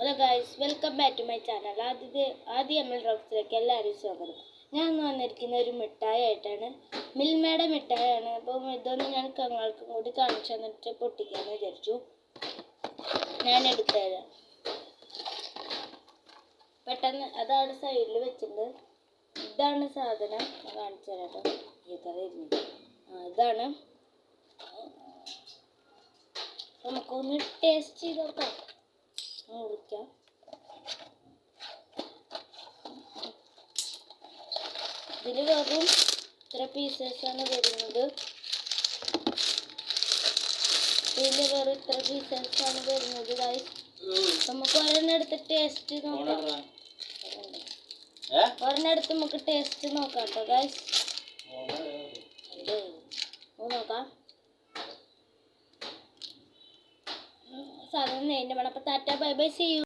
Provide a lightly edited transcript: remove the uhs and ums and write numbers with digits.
Hello guys, welcome back to my channel. ആദ്യം നമ്മൾ റോക്സിലേക്ക് എല്ലാവരും സ്വാഗതം. ഞാൻ ഇന്ന് വന്നിരിക്കുന്ന ഒരു മിഠായി ആയിട്ടാണ്. മിൽമയുടെ മിഠായിയാണ്. അപ്പം ഇതൊന്ന് ഞാൻ നിങ്ങൾക്കും കൂടി കാണിച്ചു തന്നിട്ട് പൊട്ടിക്കാമെന്ന് വിചാരിച്ചു. ഞാൻ എടുത്തുതരാം. പെട്ടെന്ന് അതാണ് സൈഡിൽ വെച്ചിട്ടുണ്ട്. ഇതാണ് സാധനം. ഞാൻ കാണിച്ചു തരാം കേട്ടോ. ഇതാണ്. നമുക്കൊന്ന് ടേസ്റ്റ് ചെയ്ത് നോക്കാം. മുറിക്കാം. ഇതിൽ വെറും ഇത്ര പീസസാണ് വരുന്നത്. നമുക്ക് ഒരെണ്ണം എടുത്ത് ടേസ്റ്റ് നോക്കാം. ഒരെണ്ണെടുത്ത് നമുക്ക് ടേസ്റ്റ് നോക്കാം കേട്ടോ ഗൈസ്. നോക്കാം. സാധനം നെയ്ൻ്റെ വേണം. അപ്പം tata bye bye, see U.